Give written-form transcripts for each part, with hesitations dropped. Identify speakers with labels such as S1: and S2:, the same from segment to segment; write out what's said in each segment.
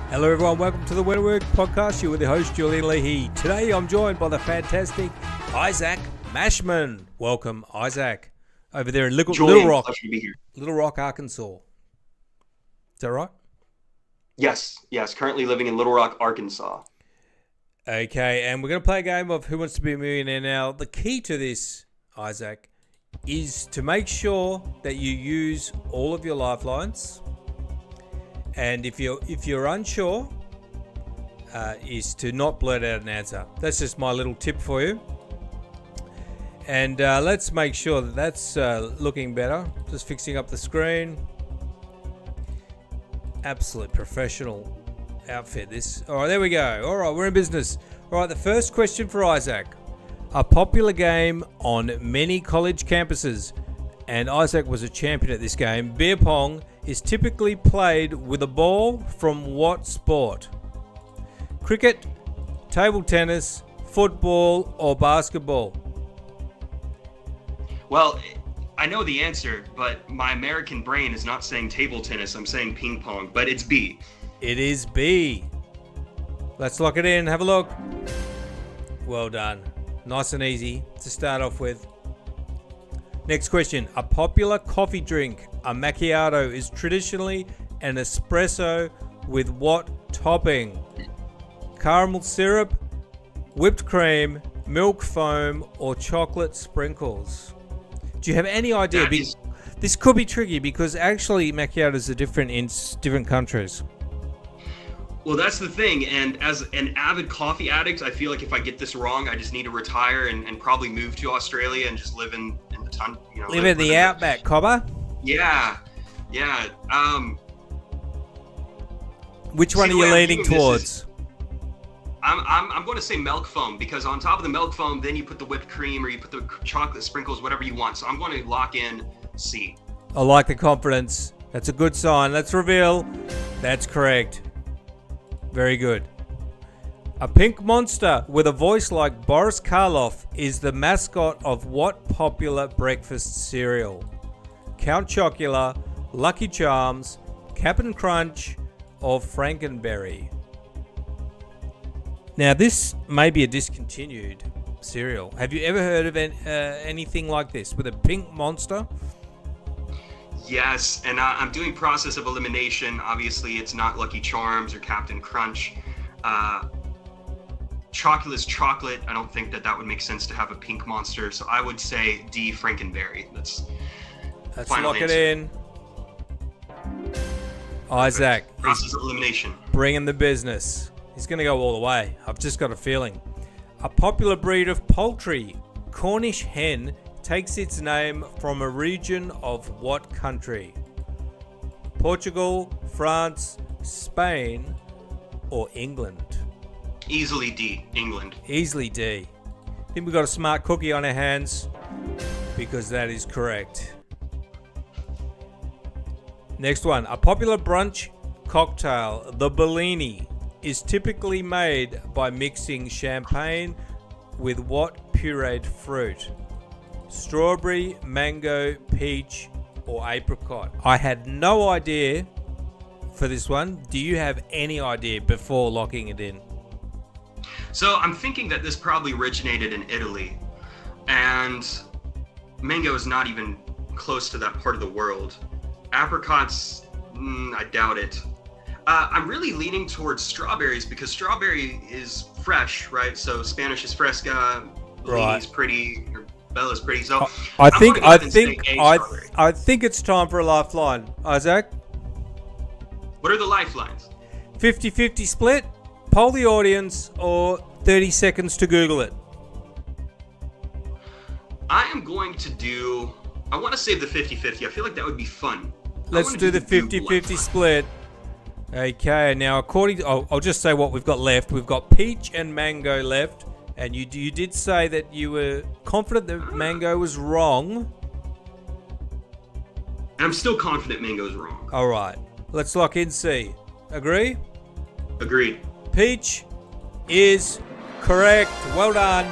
S1: Hello everyone, welcome to the Where to Work podcast. You're with your host, Julian Leahy. Today I'm joined by the fantastic Isaac Mashman. Welcome, Isaac. Over there in Little Rock.
S2: Pleasure to be here.
S1: Little Rock, Arkansas. Is that right?
S2: Yes. Currently living in Little Rock, Arkansas.
S1: Okay, and we're going to play a game of Who Wants to Be a Millionaire. Now, the key to this, Isaac, is to make sure that you use all of your lifelines. And if you're unsure, is to not blurt out an answer. That's just my little tip for you. And let's make sure that that's looking better. Just fixing up the screen. Absolute professional outfit this. All right, there we go. All right, we're in business. All right, the first question for Isaac. A popular game on many college campuses, and Isaac was a champion at this game, beer pong, is typically played with a ball from what sport? Cricket, table tennis, football, or basketball?
S2: Well, I know the answer, but my American brain is not saying table tennis. I'm saying ping pong, but it's B.
S1: It is B. Let's lock it in. Have a look. Well done. Nice and easy to start off with. Next question. A popular coffee drink, a macchiato, is traditionally an espresso with what topping? Caramel syrup, whipped cream, milk foam, or chocolate sprinkles? Do you have any idea? This could be tricky because actually macchiatos are different in different countries.
S2: Well, that's the thing. And as an avid coffee addict, I feel like if I get this wrong, I just need to retire and probably move to Australia and just live in the ton.
S1: Live in the outback, Cobber.
S2: Yeah.
S1: Which one are you leaning towards?
S2: I'm going to say milk foam, because on top of the milk foam, then you put the whipped cream or you put the chocolate sprinkles, whatever you want. So I'm going to lock in C.
S1: I like the confidence. That's a good sign. Let's reveal. That's correct. Very good. A pink monster with a voice like Boris Karloff is the mascot of what popular breakfast cereal? Count Chocula, Lucky Charms, Cap'n Crunch, or Frankenberry? Now, this may be a discontinued cereal. Have you ever heard of anything like this with a pink monster?
S2: Yes, and I'm doing process of elimination. Obviously, it's not Lucky Charms or Captain Crunch. Chocola's chocolate. I don't think that would make sense to have a pink monster. So I would say D, Frankenberry. Let's
S1: lock it in. Isaac.
S2: Process of elimination.
S1: Bringing the business. He's going to go all the way. I've just got a feeling. A popular breed of poultry, Cornish hen, takes its name from a region of what country? Portugal, France, Spain, or England?
S2: Easily D, England.
S1: Easily D. I think we've got a smart cookie on our hands, because that is correct. Next one. A popular brunch cocktail, the Bellini, is typically made by mixing champagne with what pureed fruit? Strawberry, mango, peach, or apricot? I had no idea for this one. Do you have any idea before locking it in?
S2: So I'm thinking that this probably originated in Italy, and mango is not even close to that part of the world. Apricots, I doubt it. I'm really leaning towards strawberries because strawberry is fresh, right? So Spanish is fresca, Leahy's pretty, or Bella's pretty. So
S1: I think it's time for a lifeline, Isaac.
S2: What are the lifelines?
S1: 50-50 split, poll the audience, or 30 seconds to Google it.
S2: I am going to I want to save the 50-50. I feel like that would be fun.
S1: Let's do the 50-50 split. Okay, now I'll just say what we've got left. We've got peach and mango left, and you did say that you were confident that mango was wrong.
S2: And I'm still confident mango's wrong.
S1: All right, let's lock in C. Agree?
S2: Agreed.
S1: Peach is correct. Well done.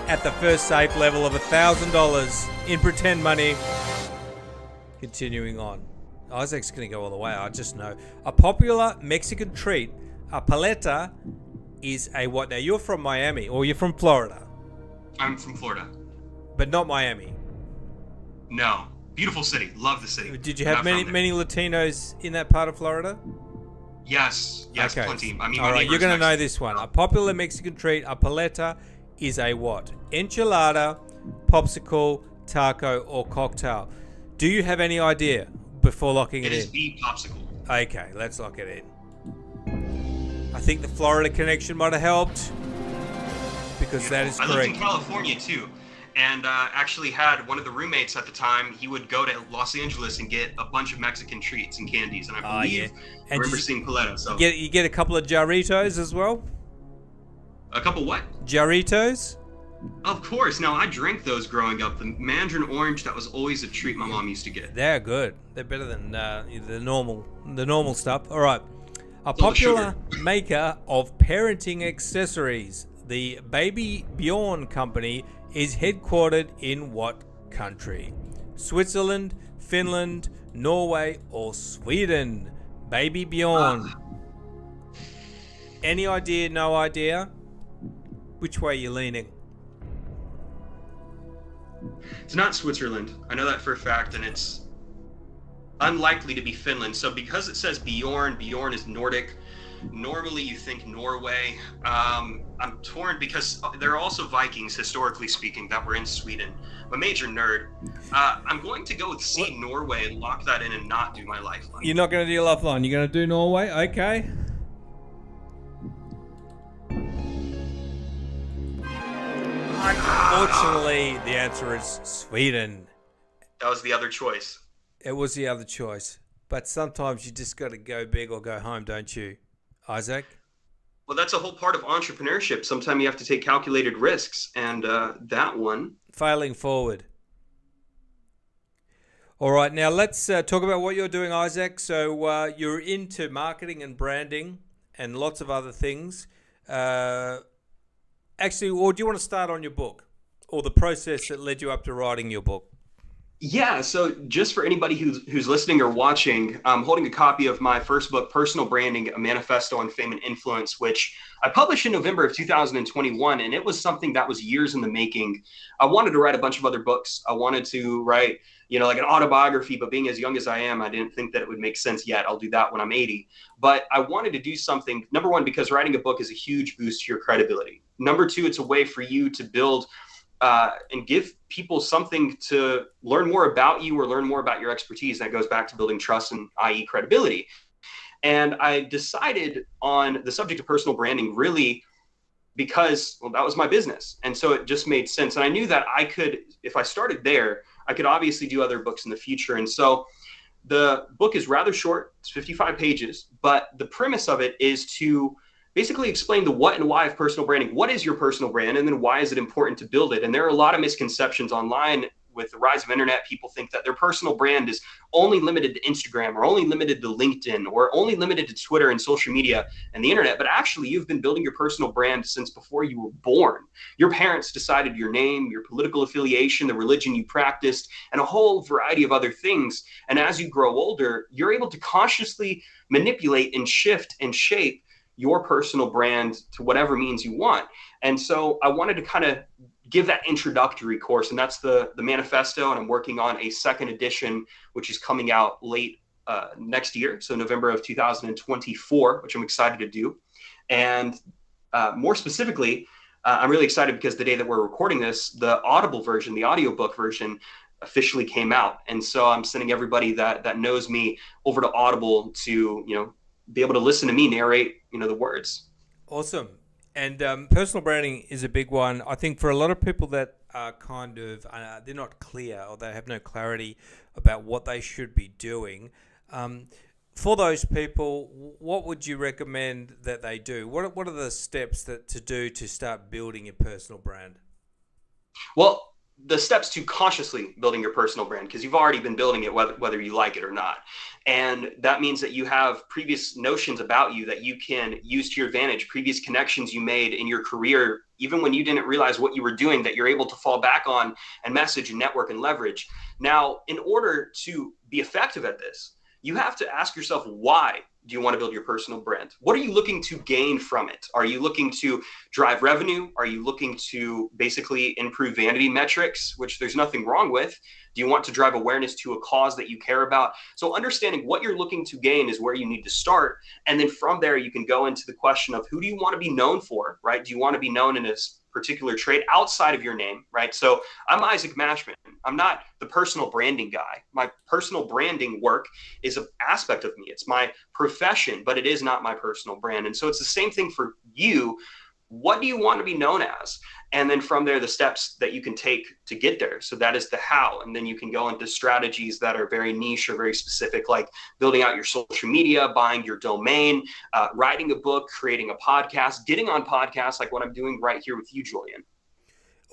S1: At the first safe level of $1,000 in pretend money. Continuing on. Isaac's going to go all the way, I just know. A popular Mexican treat, Apaleta is a what? Now, you're from Miami, or you're from Florida,
S2: I'm from Florida.
S1: but not Miami.
S2: No. Beautiful city. Love the city.
S1: Did you have
S2: Not
S1: many
S2: from there.
S1: many Latinos in that part of Florida?
S2: Yes. Yes,
S1: Okay.
S2: plenty. I mean,
S1: All
S2: my
S1: right, you're
S2: neighbor's
S1: going to know
S2: Mexican.
S1: this one. A popular Mexican treat, a paleta, is a what? Enchilada, popsicle, taco, or cocktail. Do you have any idea before locking
S2: It
S1: it
S2: is
S1: in?
S2: the popsicle.
S1: Okay, let's lock it in. I think the Florida connection might have helped because that is
S2: I lived in
S1: correct.
S2: California too, and actually had one of the roommates at the time. He would go to Los Angeles and get a bunch of Mexican treats and candies, and I believe I
S1: And
S2: remember
S1: you-
S2: seeing Paleta. So
S1: You get a couple of Jaritos as well?
S2: a couple what?
S1: Jaritos?
S2: Of course. Now I drank those growing up. The Mandarin orange, that was always a treat my mom used to get.
S1: They're good. They're better than the normal stuff. All right. A
S2: all the
S1: popular maker of parenting accessories, the BabyBjorn company is headquartered in what country? Switzerland, Finland, Norway, or Sweden? BabyBjorn. Any idea? No idea? Which way are you leaning?
S2: It's not Switzerland. I know that for a fact, and it's unlikely to be Finland. So because it says Bjorn, Bjorn is Nordic. Normally you think Norway. I'm torn because there are also Vikings, historically speaking, that were in Sweden. I'm a major nerd. I'm going to go with C, Norway, and lock that in and not do my lifeline.
S1: You're not going to do your lifeline. You're going to do Norway? Okay. Unfortunately, the answer is Sweden.
S2: That was the other choice.
S1: It was the other choice. But sometimes you just got to go big or go home, don't you, Isaac?
S2: Well, that's a whole part of entrepreneurship. Sometimes you have to take calculated risks, and that one.
S1: Failing forward. All right, now let's talk about what you're doing, Isaac. So you're into marketing and branding and lots of other things. Actually, or do you want to start on your book or the process that led you up to writing your book?
S2: Yeah, so just for anybody who's listening or watching, I'm holding a copy of my first book, Personal Branding, A Manifesto on Fame and Influence, which I published in November of 2021, and it was something that was years in the making. I wanted to write a bunch of other books. I wanted to write, like an autobiography, but being as young as I am, I didn't think that it would make sense yet. I'll do that when I'm 80. But I wanted to do something, number one, because writing a book is a huge boost to your credibility. Number two, it's a way for you to build and give people something to learn more about you or learn more about your expertise. That goes back to building trust and i.e. credibility. And I decided on the subject of personal branding really because, well, that was my business. And so it just made sense. And I knew that I could, if I started there, I could obviously do other books in the future. And so the book is rather short. It's 55 pages, but the premise of it is to basically explain the what and why of personal branding. What is your personal brand? And then why is it important to build it? And there are a lot of misconceptions online with the rise of internet. People think that their personal brand is only limited to Instagram or only limited to LinkedIn or only limited to Twitter and social media and the internet. But actually, you've been building your personal brand since before you were born. Your parents decided your name, your political affiliation, the religion you practiced, and a whole variety of other things. And as you grow older, you're able to consciously manipulate and shift and shape your personal brand to whatever means you want. And so I wanted to kind of give that introductory course, and that's the manifesto. And I'm working on a second edition, which is coming out late next year, so November of 2024, which I'm excited to do. And more specifically, I'm really excited because the day that we're recording this, the Audible version, the audiobook version, officially came out. And so I'm sending everybody that knows me over to Audible to be able to listen to me narrate the words.
S1: Awesome. And personal branding is a big one. I think for a lot of people that are kind of, they're not clear or they have no clarity about what they should be doing. For those people, what would you recommend that they do? What are the steps to do to start building your personal brand?
S2: Well, the steps to consciously building your personal brand, because you've already been building it whether you like it or not. And that means that you have previous notions about you that you can use to your advantage, previous connections you made in your career, even when you didn't realize what you were doing, that you're able to fall back on and message and network and leverage. Now, in order to be effective at this, you have to ask yourself why do you want to build your personal brand? What are you looking to gain from it? Are you looking to drive revenue? Are you looking to basically improve vanity metrics, which there's nothing wrong with? Do you want to drive awareness to a cause that you care about? So understanding what you're looking to gain is where you need to start. And then from there, you can go into the question of who do you want to be known for, right? Do you want to be known in a particular trade outside of your name, right? So I'm Isaac Mashman. I'm not the personal branding guy. My personal branding work is an aspect of me. It's my profession, but it is not my personal brand. And so it's the same thing for you. What do you want to be known as? And then from there, the steps that you can take to get there. So that is the how. And then you can go into strategies that are very niche or very specific, like building out your social media, buying your domain, writing a book, creating a podcast, getting on podcasts like what I'm doing right here with you, Julian.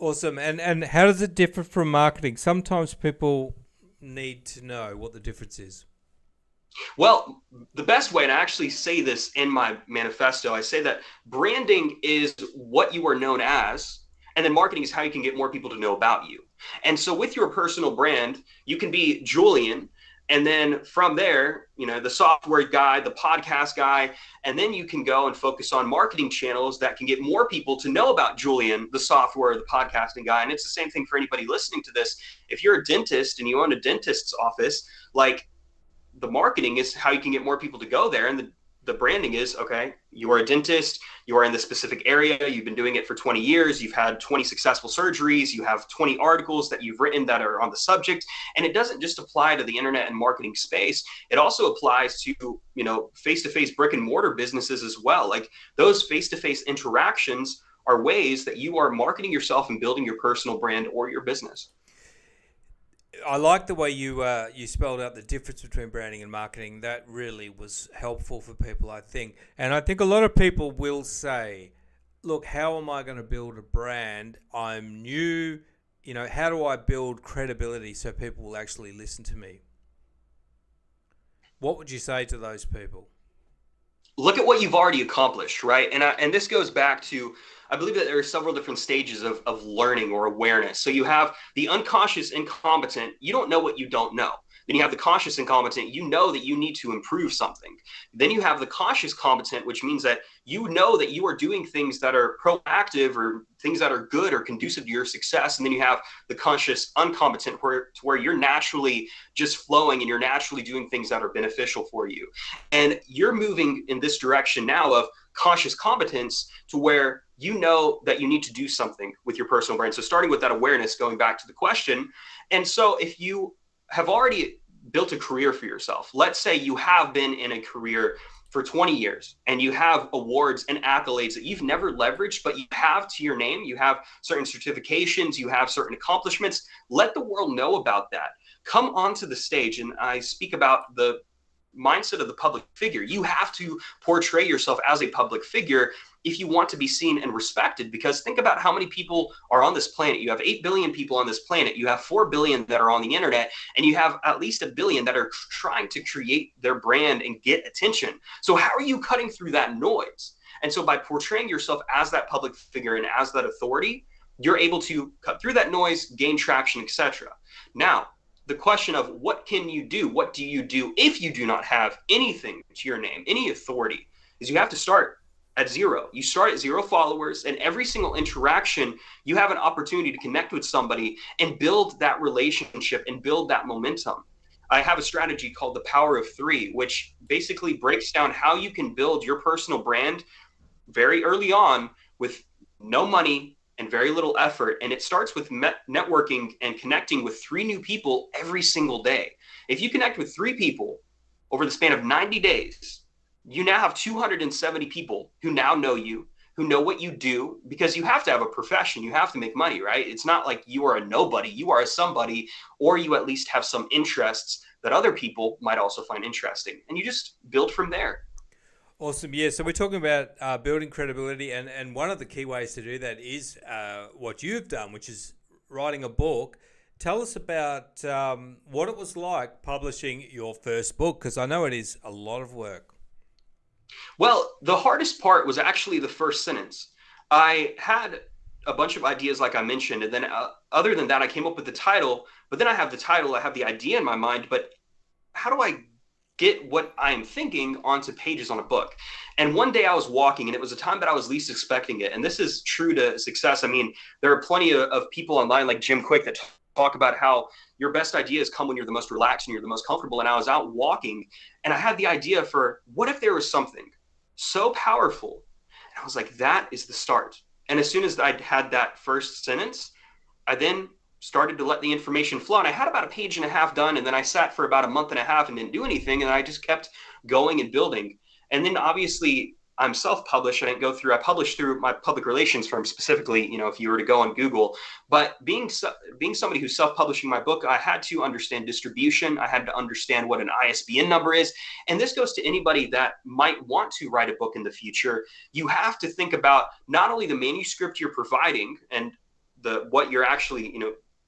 S1: Awesome. And how does it differ from marketing? Sometimes people need to know what the difference is.
S2: Well, the best way, and I actually say this in my manifesto, I say that branding is what you are known as, and then marketing is how you can get more people to know about you. And so with your personal brand, you can be Julian, and then from there, the software guy, the podcast guy, and then you can go and focus on marketing channels that can get more people to know about Julian, the software, the podcasting guy. And it's the same thing for anybody listening to this. If you're a dentist and you own a dentist's office, like, the marketing is how you can get more people to go there. And the branding is, okay, you are a dentist, you are in this specific area, you've been doing it for 20 years, you've had 20 successful surgeries, you have 20 articles that you've written that are on the subject. And it doesn't just apply to the internet and marketing space. It also applies to, face-to-face brick and mortar businesses as well. Like, those face-to-face interactions are ways that you are marketing yourself and building your personal brand or your business.
S1: I like the way you spelled out the difference between branding and marketing. That really was helpful for people, I think. And I think a lot of people will say, look, how am I going to build a brand? I'm new. How do I build credibility so people will actually listen to me? What would you say to those people?
S2: Look at what you've already accomplished, right? And this goes back to, I believe that there are several different stages of learning or awareness. So you have the unconscious incompetent. You don't know what you don't know. Then you have the conscious incompetent. You know that you need to improve something. Then you have the conscious competent, which means that you know that you are doing things that are proactive or things that are good or conducive to your success. And then you have the conscious uncompetent, where you're naturally just flowing and you're naturally doing things that are beneficial for you. And you're moving in this direction now of conscious competence to where you know that you need to do something with your personal brand. So starting with that awareness, going back to the question. And so if you have already built a career for yourself, let's say you have been in a career for 20 years and you have awards and accolades that you've never leveraged, but you have to your name, you have certain certifications, you have certain accomplishments, let the world know about that. Come onto the stage. And I speak about the mindset of the public figure. You have to portray yourself as a public figure if you want to be seen and respected, because think about how many people are on this planet. You have 8 billion people on this planet. You have 4 billion that are on the internet, and you have at least 1 billion that are trying to create their brand and get attention. So how are you cutting through that noise? And so by portraying yourself as that public figure and as that authority, you're able to cut through that noise, gain traction, etc. Now, the question of what can you do? What do you do if you do not have anything to your name, any authority? Is you have to start at zero. You start at 0 followers, and every single interaction, you have an opportunity to connect with somebody and build that relationship and build that momentum. I have a strategy called the Power of 3, which basically breaks down how you can build your personal brand very early on with no money and very little effort. And it starts with networking and connecting with 3 new people every single day. If you connect with 3 people over the span of 90 days, you now have 270 people who now know you, who know what you do, because you have to have a profession. You have to make money, right? It's not like you are a nobody. You are a somebody, or you at least have some interests that other people might also find interesting. And you just build from there.
S1: Awesome. Yeah. So we're talking about building credibility. And one of the key ways to do that is what you've done, which is writing a book. Tell us about what it was like publishing your first book, because I know it is a lot of work.
S2: Well, the hardest part was actually the first sentence. I had a bunch of ideas, like I mentioned, and then other than that, I came up with the title. But then I have the title, I have the idea in my mind, but how do I get what I'm thinking onto pages on a book. And one day I was walking, and it was a time that I was least expecting it. And this is true to success. I mean, there are plenty of people online like Jim Quick that talk about how your best ideas come when you're the most relaxed and you're the most comfortable. And I was out walking, and I had the idea for, what if there was something so powerful? And I was like, that is the start. And as soon as I had that first sentence, I then started to let the information flow. And I had about a page and a half done. And then I sat for about a month and a half and didn't do anything. And I just kept going and building. And then obviously I'm self-published. I published through my public relations firm specifically, if you were to go on Google. But being somebody who's self-publishing my book, I had to understand distribution. I had to understand what an ISBN number is. And this goes to anybody that might want to write a book in the future. You have to think about not only the manuscript you're providing and what you're actually,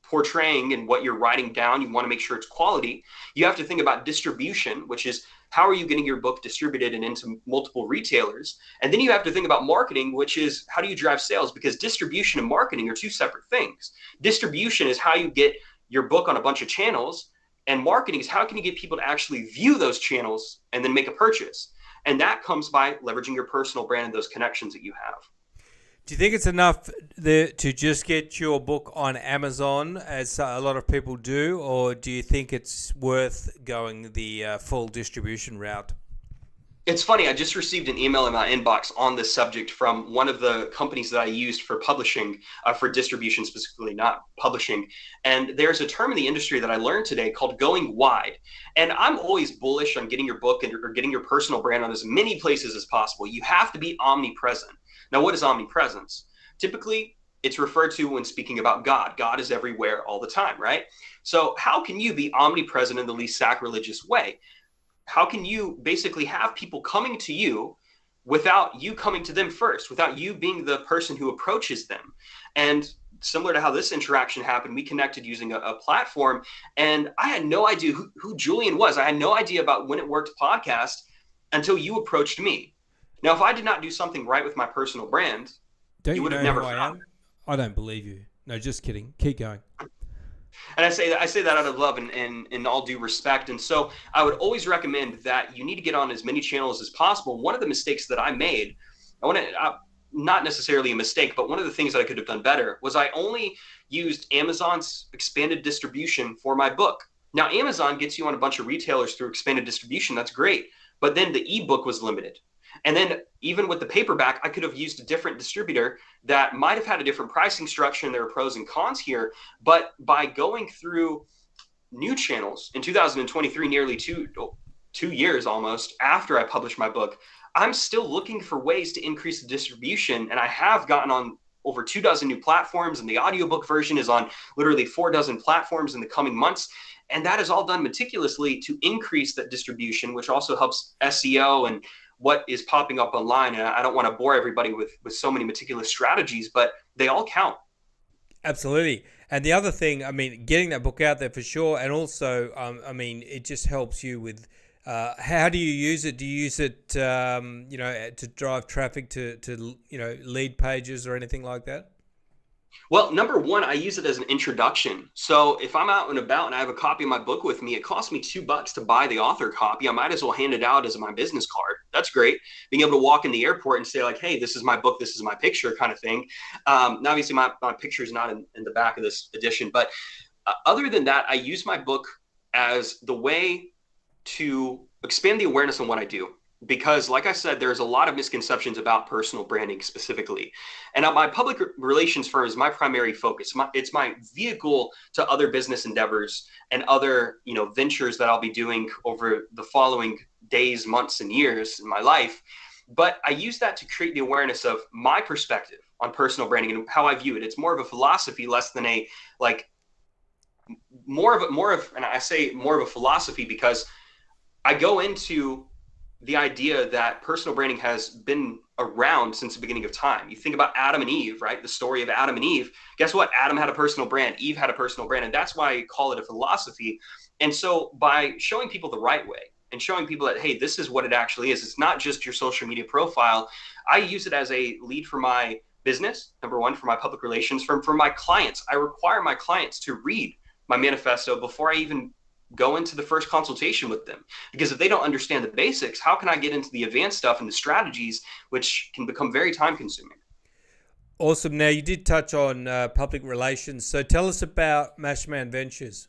S2: portraying and what you're writing down. You want to make sure it's quality. You have to think about distribution, which is how are you getting your book distributed and into multiple retailers? And then you have to think about marketing, which is how do you drive sales? Because distribution and marketing are two separate things. Distribution is how you get your book on a bunch of channels, and marketing is how can you get people to actually view those channels and then make a purchase? And that comes by leveraging your personal brand and those connections that you have.
S1: Do you think it's enough to just get your book on Amazon, as a lot of people do, or do you think it's worth going the full distribution route?
S2: It's funny. I just received an email in my inbox on this subject from one of the companies that I used for publishing, for distribution specifically, not publishing. And there's a term in the industry that I learned today called going wide. And I'm always bullish on getting your book or getting your personal brand on as many places as possible. You have to be omnipresent. Now, what is omnipresence? Typically, it's referred to when speaking about God. God is everywhere all the time, right? So how can you be omnipresent in the least sacrilegious way? How can you basically have people coming to you without you coming to them first, without you being the person who approaches them? And similar to how this interaction happened, we connected using a platform, and I had no idea who Julian was. I had no idea about When It Worked podcast until you approached me. Now, if I did not do something right with my personal brand, you would have never found it.
S1: I don't believe you. No, just kidding. Keep going.
S2: And I say that out of love and all due respect. And so I would always recommend that you need to get on as many channels as possible. One of the mistakes that I made, not necessarily a mistake, but one of the things that I could have done better was I only used Amazon's expanded distribution for my book. Now, Amazon gets you on a bunch of retailers through expanded distribution. That's great. But then the ebook was limited. And then even with the paperback, I could have used a different distributor that might have had a different pricing structure, and there are pros and cons here. But by going through new channels in 2023, nearly two years almost after I published my book, I'm still looking for ways to increase the distribution. And I have gotten on over 24 new platforms, and the audiobook version is on literally 40 platforms in the coming months. And that is all done meticulously to increase that distribution, which also helps SEO and what is popping up online. And I don't want to bore everybody with so many meticulous strategies, but they all count.
S1: Absolutely. And the other thing, getting that book out there for sure. And also, it just helps you with, how do you use it? Do you use it, to drive traffic to lead pages or anything like that?
S2: Well, number one, I use it as an introduction. So if I'm out and about and I have a copy of my book with me, it costs me $2 to buy the author copy. I might as well hand it out as my business card. That's great. Being able to walk in the airport and say like, hey, this is my book, this is my picture kind of thing. Now, obviously my picture is not in the back of this edition, but other than that, I use my book as the way to expand the awareness on what I do. Because like I said, there's a lot of misconceptions about personal branding specifically. And my public relations firm is my primary focus. It's my vehicle to other business endeavors and other, ventures that I'll be doing over the following days, months, and years in my life. But I use that to create the awareness of my perspective on personal branding and how I view it. It's more of a philosophy, less than and I say more of a philosophy because I go into the idea that personal branding has been around since the beginning of time. You think about Adam and Eve, right? The story of Adam and Eve. Guess what? Adam had a personal brand. Eve had a personal brand. And that's why I call it a philosophy. And so by showing people the right way and showing people that, hey, this is what it actually is. It's not just your social media profile. I use it as a lead for my business. Number one, for my public relations firm, for my clients. I require my clients to read my manifesto before I even go into the first consultation with them. Because if they don't understand the basics, how can I get into the advanced stuff and the strategies, which can become very time consuming?
S1: Awesome. Now, you did touch on public relations. So tell us about Mashman Ventures.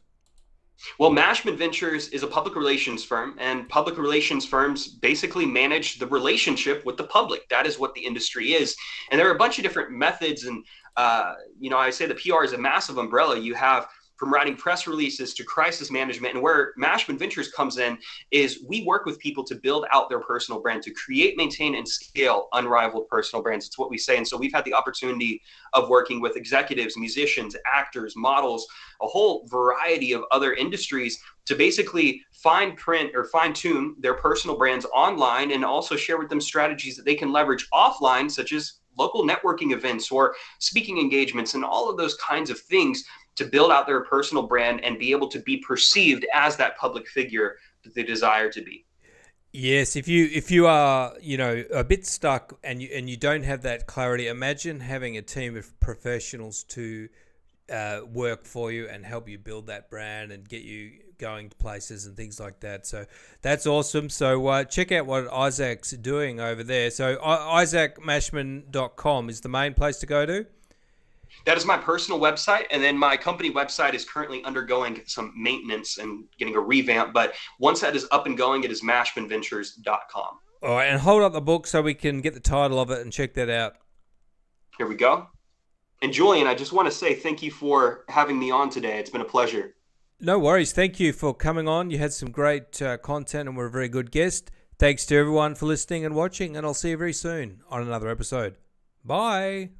S2: Well, Mashman Ventures is a public relations firm, and public relations firms basically manage the relationship with the public. That is what the industry is. And there are a bunch of different methods. And, I say the PR is a massive umbrella. You have from writing press releases to crisis management. And where Mashman Ventures comes in is we work with people to build out their personal brand, to create, maintain, and scale unrivaled personal brands. It's what we say. And so we've had the opportunity of working with executives, musicians, actors, models, a whole variety of other industries to basically fine tune their personal brands online, and also share with them strategies that they can leverage offline, such as local networking events or speaking engagements and all of those kinds of things, to build out their personal brand and be able to be perceived as that public figure that they desire to be.
S1: Yes, if you are, a bit stuck and you don't have that clarity, imagine having a team of professionals to work for you and help you build that brand and get you going to places and things like that. So that's awesome. So check out what Isaac's doing over there. So isaacmashman.com is the main place to go to.
S2: That is my personal website, and then my company website is currently undergoing some maintenance and getting a revamp. But once that is up and going, it is mashmanventures.com.
S1: All right, and hold up the book so we can get the title of it and check that out.
S2: Here we go. And Julian, I just want to say thank you for having me on today. It's been a pleasure.
S1: No worries. Thank you for coming on. You had some great content and were a very good guest. Thanks to everyone for listening and watching, and I'll see you very soon on another episode. Bye.